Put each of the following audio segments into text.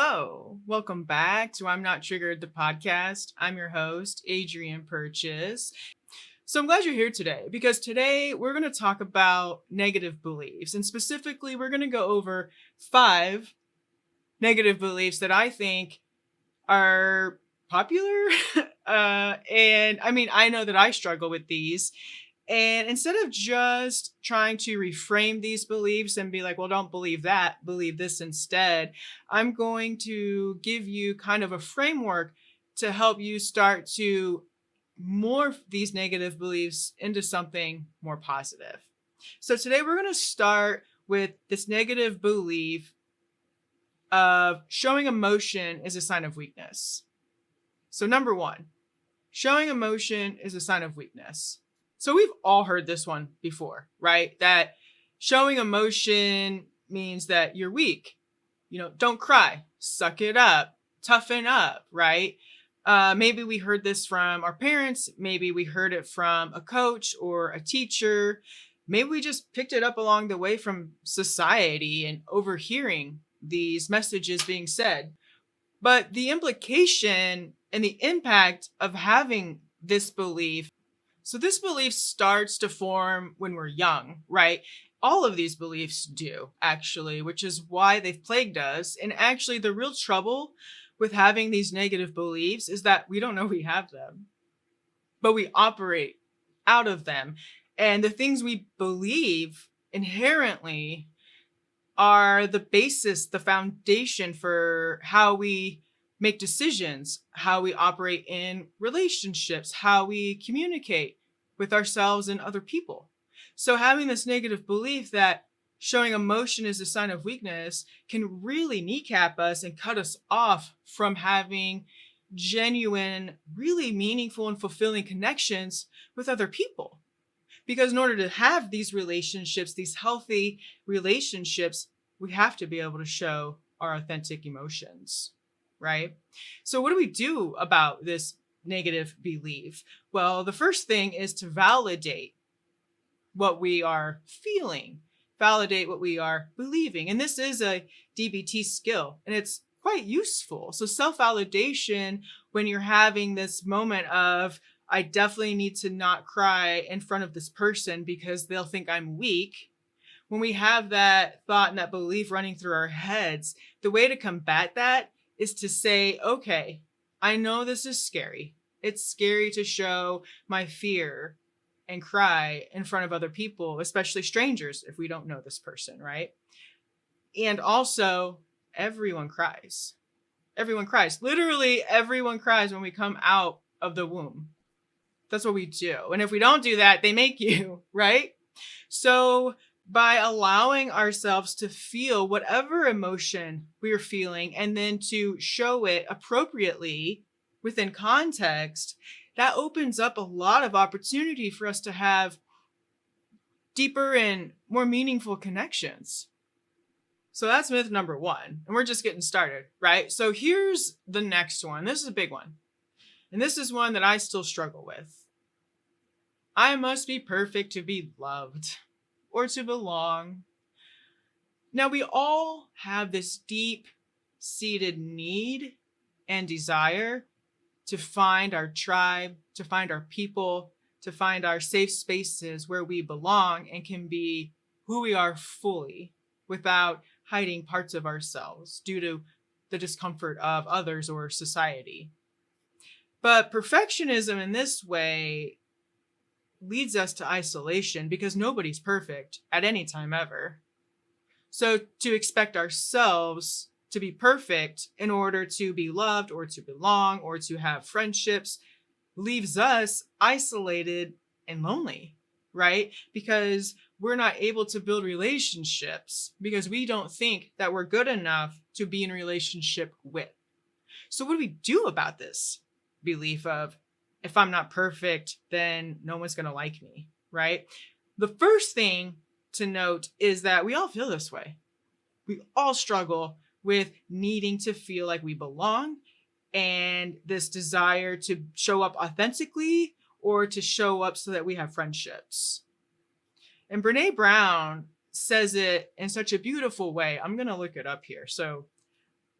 Hello, welcome back to I'm Not Triggered, the podcast. I'm your host, Adrienne Purchase. So I'm glad you're here today because today we're going to talk about negative beliefs. And specifically, we're going to go over 5 negative beliefs that I think are popular. And I mean, I know that I struggle with these. And instead of just trying to reframe these beliefs and be like, well, don't believe that, believe this instead, I'm going to give you kind of a framework to help you start to morph these negative beliefs into something more positive. So today we're going to start with this negative belief of showing emotion is a sign of weakness. So number 1, showing emotion is a sign of weakness. So we've all heard this one before, right? That showing emotion means that you're weak. Don't cry, suck it up, toughen up, right? Maybe we heard this from our parents. Maybe we heard it from a coach or a teacher. Maybe we just picked it up along the way from society and overhearing these messages being said. But the implication and the impact of having this belief, so this belief starts to form when we're young, right? All of these beliefs do, actually, which is why they've plagued us. And actually, the real trouble with having these negative beliefs is that we don't know we have them, but we operate out of them. And the things we believe inherently are the basis, the foundation for how we make decisions, how we operate in relationships, how we communicate with ourselves and other people. So having this negative belief that showing emotion is a sign of weakness can really kneecap us and cut us off from having genuine, really meaningful and fulfilling connections with other people. Because in order to have these relationships, these healthy relationships, we have to be able to show our authentic emotions, right? So what do we do about this negative belief? Well, the first thing is to validate what we are feeling, validate what we are believing. And this is a DBT skill, and it's quite useful. So self-validation, when you're having this moment of, I definitely need to not cry in front of this person because they'll think I'm weak. When we have that thought and that belief running through our heads, the way to combat that is to say, okay, I know this is scary. It's scary to show my fear and cry in front of other people, especially strangers, if we don't know this person, right? And also, everyone cries. Everyone cries. Literally, everyone cries when we come out of the womb. That's what we do. And if we don't do that, they make you, right? So by allowing ourselves to feel whatever emotion we're feeling and then to show it appropriately within context, that opens up a lot of opportunity for us to have deeper and more meaningful connections. So that's myth number 1. And we're just getting started, right? So here's the next one. This is a big one. And this is one that I still struggle with. I must be perfect to be loved or to belong. Now, we all have this deep-seated need and desire to find our tribe, to find our people, to find our safe spaces where we belong and can be who we are fully without hiding parts of ourselves due to the discomfort of others or society. But perfectionism in this way leads us to isolation because nobody's perfect at any time ever. So to expect ourselves to be perfect in order to be loved or to belong or to have friendships leaves us isolated and lonely, right? Because we're not able to build relationships because we don't think that we're good enough to be in a relationship with. So what do we do about this belief of, if I'm not perfect, then no one's going to like me, right? The first thing to note is that we all feel this way. We all struggle with needing to feel like we belong and this desire to show up authentically or to show up so that we have friendships. And Brene Brown says it in such a beautiful way. I'm going to look it up here. So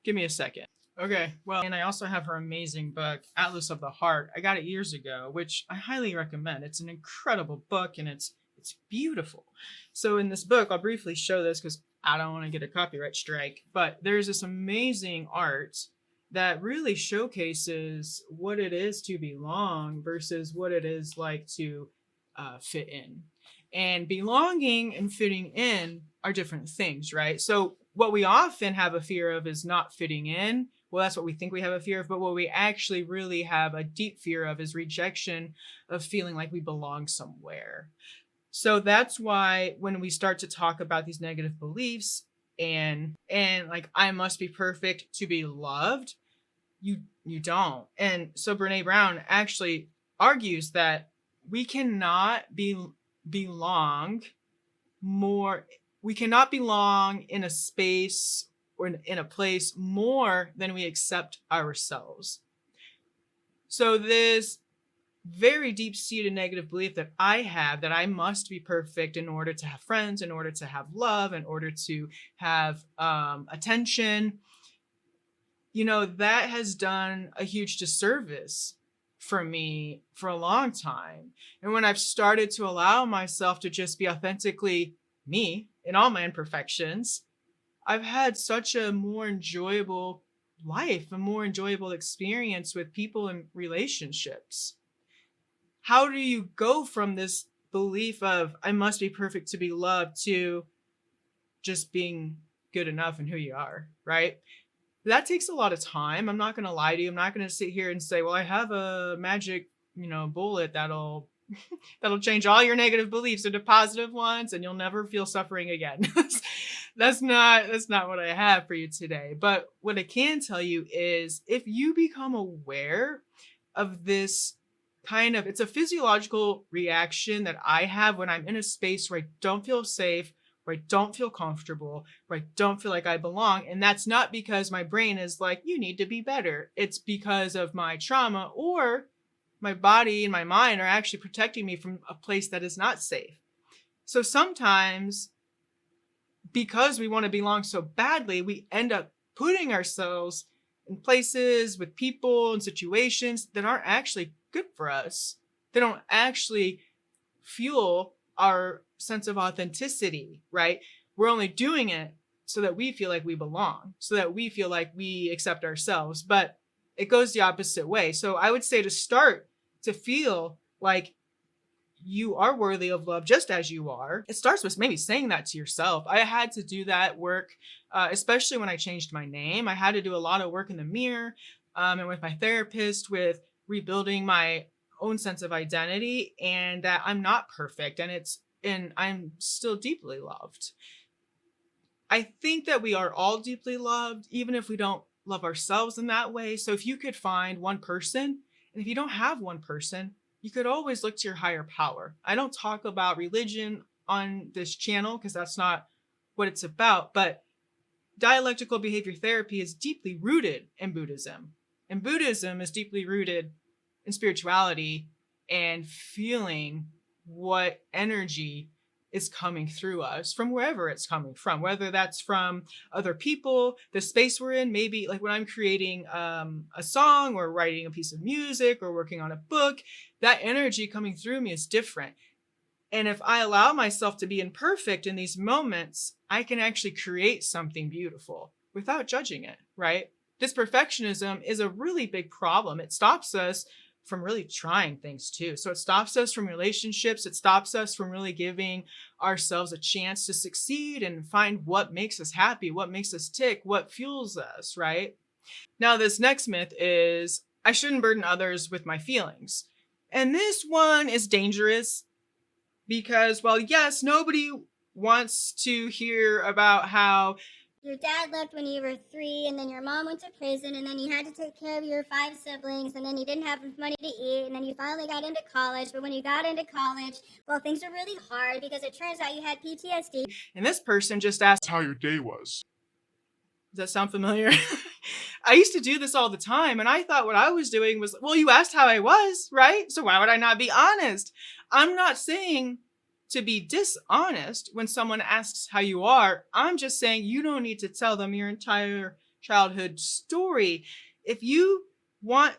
Give me a second. Okay, well, and I also have her amazing book, Atlas of the Heart. I got it years ago, which I highly recommend. It's an incredible book and it's beautiful. So in this book, I'll briefly show this because I don't want to get a copyright strike, but there's this amazing art that really showcases what it is to belong versus what it is like to fit in. And belonging and fitting in are different things, right? So what we often have a fear of is not fitting in. Well, that's what we think we have a fear of, but what we actually really have a deep fear of is rejection, of feeling like we belong somewhere. So that's why when we start to talk about these negative beliefs and like I must be perfect to be loved, you don't. And so Brene Brown actually argues that we cannot belong more we cannot belong in a space or in a place more than we accept ourselves. So this very deep-seated negative belief that I have that I must be perfect in order to have friends, in order to have love, in order to have attention, that has done a huge disservice for me for a long time. And when I've started to allow myself to just be authentically me in all my imperfections, I've had such a more enjoyable life, a more enjoyable experience with people and relationships. How do you go from this belief of I must be perfect to be loved to just being good enough in who you are, right? That takes a lot of time. I'm not going to lie to you. I'm not going to sit here and say, well, I have a magic, bullet that'll change all your negative beliefs into positive ones and you'll never feel suffering again. That's not what I have for you today. But what I can tell you is if you become aware of this it's a physiological reaction that I have when I'm in a space where I don't feel safe, where I don't feel comfortable, where I don't feel like I belong. And that's not because my brain is like, you need to be better. It's because of my trauma, or my body and my mind are actually protecting me from a place that is not safe. So sometimes, because we want to belong so badly, we end up putting ourselves in places with people and situations that aren't actually good for us. They don't actually fuel our sense of authenticity, right? We're only doing it so that we feel like we belong, so that we feel like we accept ourselves, but it goes the opposite way. So I would say to start to feel like you are worthy of love just as you are, it starts with maybe saying that to yourself. I had to do that work, especially when I changed my name. I had to do a lot of work in the mirror and with my therapist with rebuilding my own sense of identity and that I'm not perfect and I'm still deeply loved. I think that we are all deeply loved, even if we don't love ourselves in that way. So if you could find one person, and if you don't have one person, you could always look to your higher power. I don't talk about religion on this channel because that's not what it's about, but dialectical behavior therapy is deeply rooted in Buddhism. And Buddhism is deeply rooted in spirituality and feeling what energy is coming through us from wherever it's coming from, whether that's from other people, the space we're in, maybe like when I'm creating a song or writing a piece of music or working on a book, that energy coming through me is different. And if I allow myself to be imperfect in these moments, I can actually create something beautiful without judging it, right? This perfectionism is a really big problem. It stops us from really trying things too. So it stops us from relationships. It stops us from really giving ourselves a chance to succeed and find what makes us happy, what makes us tick, what fuels us, right? Now, this next myth is I shouldn't burden others with my feelings. And this one is dangerous because, well, yes, nobody wants to hear about how your dad left when you were 3, and then your mom went to prison, and then you had to take care of your 5 siblings, and then you didn't have money to eat, and then you finally got into college. But when you got into college, well, things were really hard because it turns out you had PTSD. And this person just asked how your day was. Does that sound familiar? I used to do this all the time, and I thought what I was doing was, well, you asked how I was, right? So why would I not be honest? I'm not saying to be dishonest when someone asks how you are. I'm just saying you don't need to tell them your entire childhood story. If you want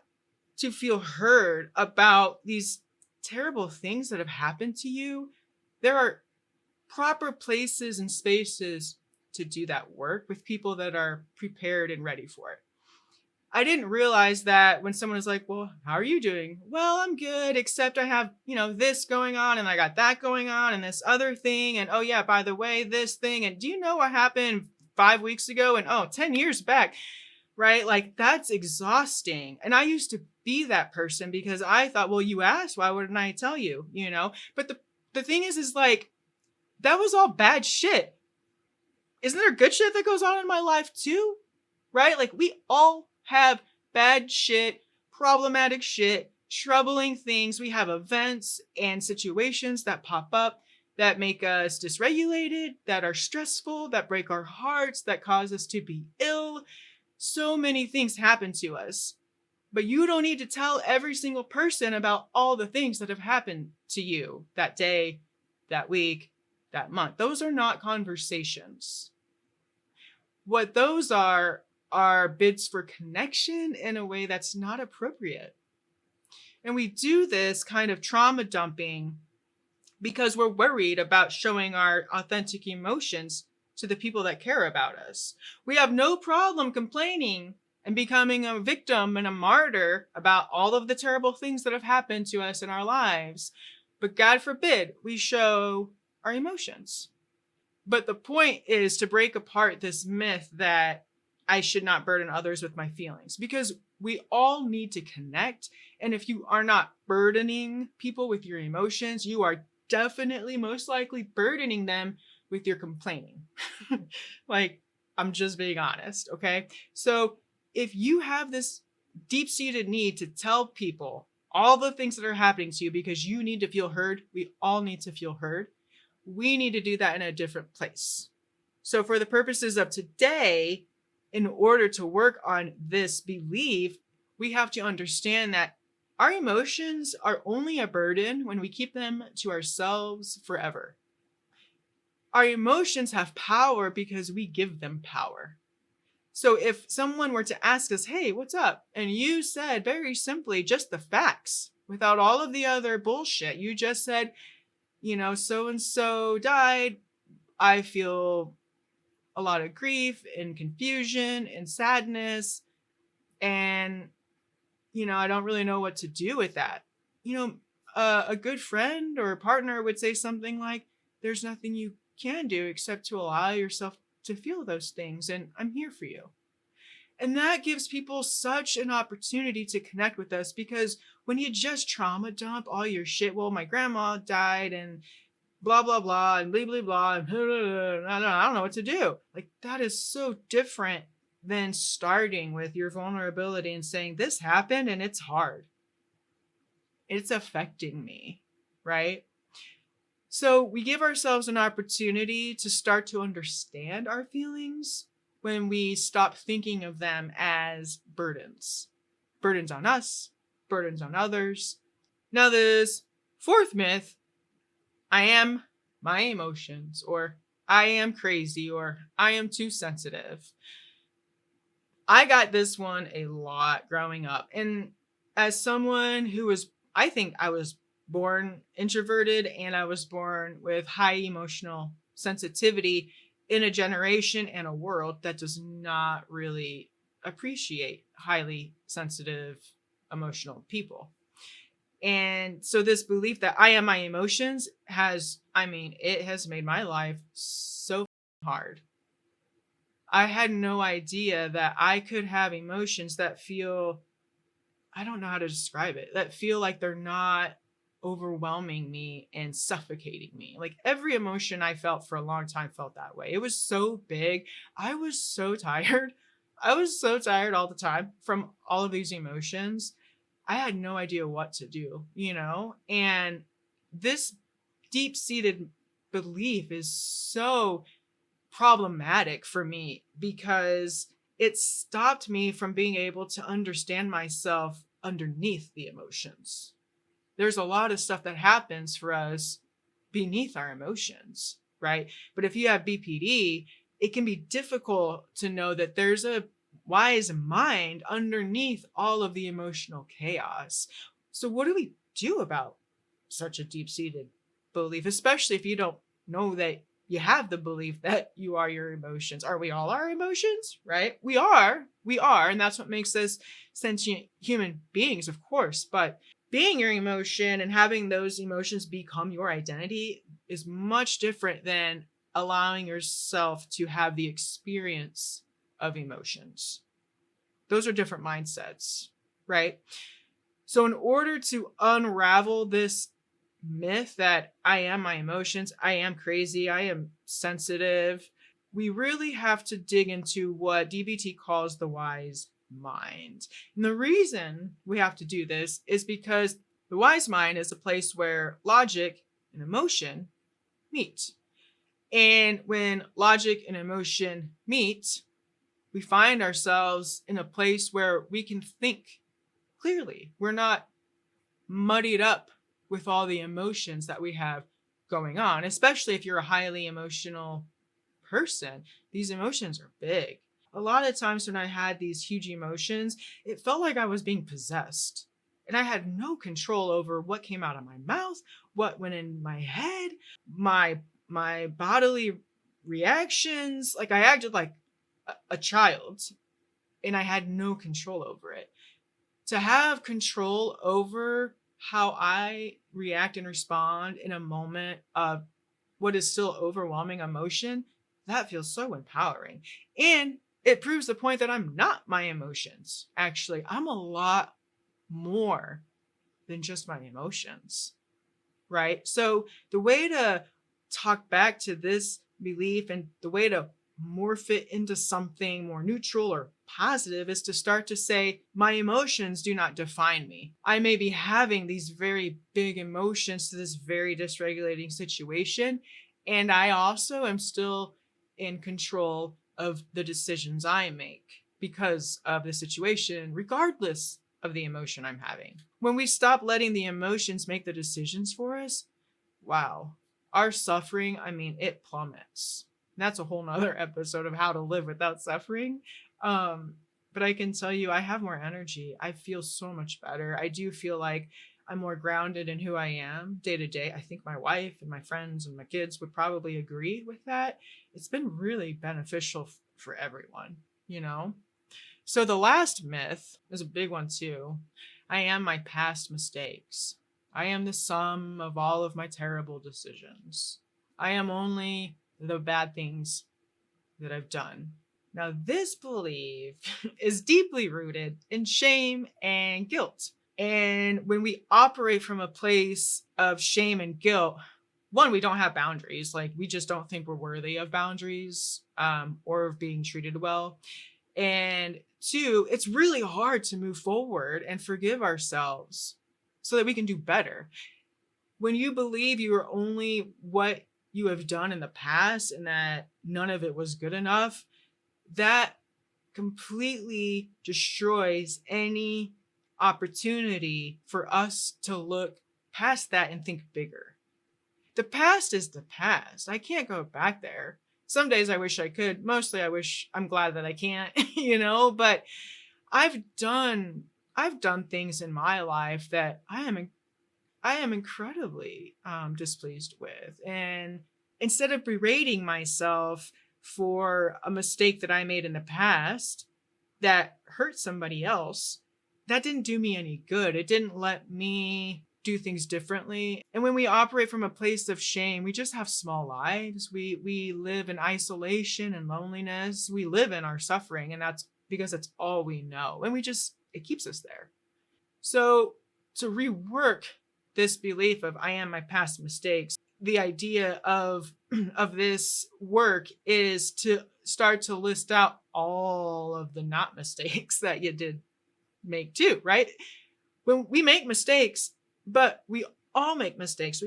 to feel heard about these terrible things that have happened to you, there are proper places and spaces to do that work with people that are prepared and ready for it. I didn't realize that when someone is like, well, how are you doing? Well, I'm good, except I have, this going on and I got that going on and this other thing. And oh, yeah, by the way, this thing. And do you know what happened 5 weeks ago? And 10 years back, right? Like that's exhausting. And I used to be that person because I thought, well, you asked, why wouldn't I tell you, But the thing is like, that was all bad shit. Isn't there good shit that goes on in my life too? Right? Like we all have bad shit, problematic shit, troubling things. We have events and situations that pop up that make us dysregulated, that are stressful, that break our hearts, that cause us to be ill. So many things happen to us. But you don't need to tell every single person about all the things that have happened to you that day, that week, that month. Those are not conversations. What those are bids for connection in a way that's not appropriate. And we do this kind of trauma dumping because we're worried about showing our authentic emotions to the people that care about us. We have no problem complaining and becoming a victim and a martyr about all of the terrible things that have happened to us in our lives. But God forbid we show our emotions. But the point is to break apart this myth that I should not burden others with my feelings, because we all need to connect. And if you are not burdening people with your emotions, you are definitely most likely burdening them with your complaining. Like, I'm just being honest. Okay. So if you have this deep-seated need to tell people all the things that are happening to you because you need to feel heard, we all need to feel heard. We need to do that in a different place. So for the purposes of today, in order to work on this belief, we have to understand that our emotions are only a burden when we keep them to ourselves forever. Our emotions have power because we give them power. So if someone were to ask us, hey, what's up? And you said very simply just the facts without all of the other bullshit. You just said, so-and-so died. I feel a lot of grief and confusion and sadness. And, I don't really know what to do with that. A good friend or a partner would say something like, there's nothing you can do except to allow yourself to feel those things. And I'm here for you. And that gives people such an opportunity to connect with us, because when you just trauma dump all your shit, well, my grandma died and blah, blah, blah, and blah, blah, blah, and I don't know what to do. Like, that is so different than starting with your vulnerability and saying, this happened and it's hard. It's affecting me, right? So we give ourselves an opportunity to start to understand our feelings when we stop thinking of them as burdens. Burdens on us, burdens on others. Now, this fourth myth, I am my emotions, or I am crazy, or I am too sensitive. I got this one a lot growing up. And as someone I think I was born introverted, and I was born with high emotional sensitivity in a generation and a world that does not really appreciate highly sensitive, emotional people. And so this belief that I am my emotions it has made my life so hard. I had no idea that I could have emotions that feel, I don't know how to describe it, that feel like they're not overwhelming me and suffocating me. Like every emotion I felt for a long time felt that way. It was so big. I was so tired. I was so tired all the time from all of these emotions. I had no idea what to do, And this deep-seated belief is so problematic for me because it stopped me from being able to understand myself underneath the emotions. There's a lot of stuff that happens for us beneath our emotions, right? But if you have BPD, it can be difficult to know that there's a wise mind underneath all of the emotional chaos. So, what do we do about such a deep seated belief, especially if you don't know that you have the belief that you are your emotions? Are we all our emotions? Right? We are. We are. And that's what makes us sentient human beings, of course. But being your emotion and having those emotions become your identity is much different than allowing yourself to have the experience of emotions. Those are different mindsets, right? So, in order to unravel this myth that I am my emotions, I am crazy, I am sensitive, we really have to dig into what DBT calls the wise mind. And the reason we have to do this is because the wise mind is a place where logic and emotion meet. And when logic and emotion meet, we find ourselves in a place where we can think clearly. We're not muddied up with all the emotions that we have going on, especially if you're a highly emotional person. These emotions are big. A lot of times when I had these huge emotions, it felt like I was being possessed. And I had no control over what came out of my mouth, what went in my head, my bodily reactions. Like I acted like a child and I had no control over it. To have control over how I react and respond in a moment of what is still overwhelming emotion, that feels so empowering. And it proves the point that I'm not my emotions. Actually, I'm a lot more than just my emotions, right? So the way to talk back to this belief and the way to morph it into something more neutral or positive is to start to say, my emotions do not define me. I may be having these very big emotions to this very dysregulating situation, and I also am still in control of the decisions I make because of the situation, regardless of the emotion I'm having. When we stop letting the emotions make the decisions for us, wow, our suffering, I mean, it plummets. And that's a whole nother episode of how to live without suffering. But I can tell you, I have more energy. I feel so much better. I do feel like I'm more grounded in who I am day to day. I think my wife and my friends and my kids would probably agree with that. It's been really beneficial for everyone, you know? So the last myth is a big one too. I am my past mistakes. I am the sum of all of my terrible decisions. I am only the bad things that I've done. Now, this belief is deeply rooted in shame and guilt. And when we operate from a place of shame and guilt, one, we don't have boundaries. Like, we just don't think we're worthy of boundaries or of being treated well. And two, it's really hard to move forward and forgive ourselves so that we can do better. When you believe you are only what you have done in the past and that none of it was good enough, that completely destroys any opportunity for us to look past that and think bigger. The past is the past. I can't go back there. Some days I wish I could. Mostly I'm glad that I can't, but I've done things in my life that I am incredibly displeased with. And instead of berating myself for a mistake that I made in the past that hurt somebody else, that didn't do me any good. It didn't let me do things differently. And when we operate from a place of shame, we just have small lives. We live in isolation and loneliness. We live in our suffering, and that's because that's all we know. And it keeps us there. So to rework this belief of I am my past mistakes, the idea of this work is to start to list out all of the not mistakes that you did make too, right? When we make mistakes, but we all make mistakes.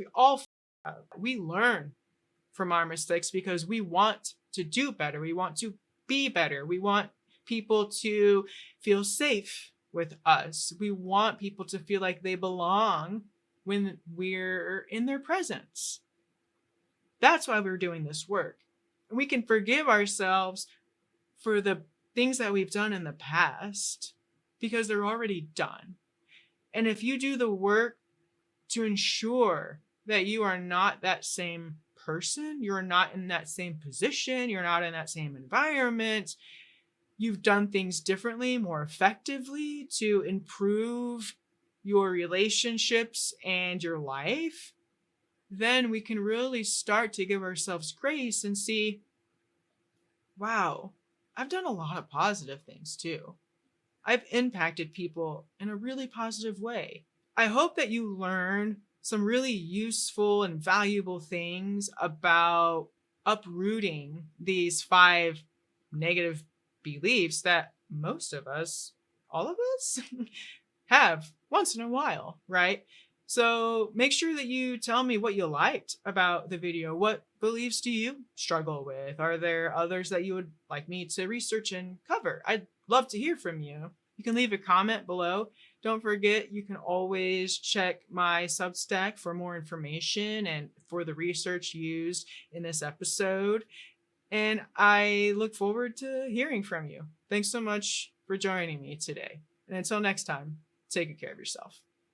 We learn from our mistakes because we want to do better. We want to be better. We want people to feel safe with us. We want people to feel like they belong when we're in their presence. That's why we're doing this work. And we can forgive ourselves for the things that we've done in the past because they're already done. And if you do the work to ensure that you are not that same person, you're not in that same position, you're not in that same environment, you've done things differently, more effectively to improve your relationships and your life, then we can really start to give ourselves grace and see, wow, I've done a lot of positive things too. I've impacted people in a really positive way. I hope that you learn some really useful and valuable things about uprooting these 5 negative beliefs that most of us, all of us, have once in a while, right? So make sure that you tell me what you liked about the video. What beliefs do you struggle with? Are there others that you would like me to research and cover? I'd love to hear from you. You can leave a comment below. Don't forget, you can always check my Substack for more information and for the research used in this episode. And I look forward to hearing from you. Thanks so much for joining me today. And until next time, take good care of yourself.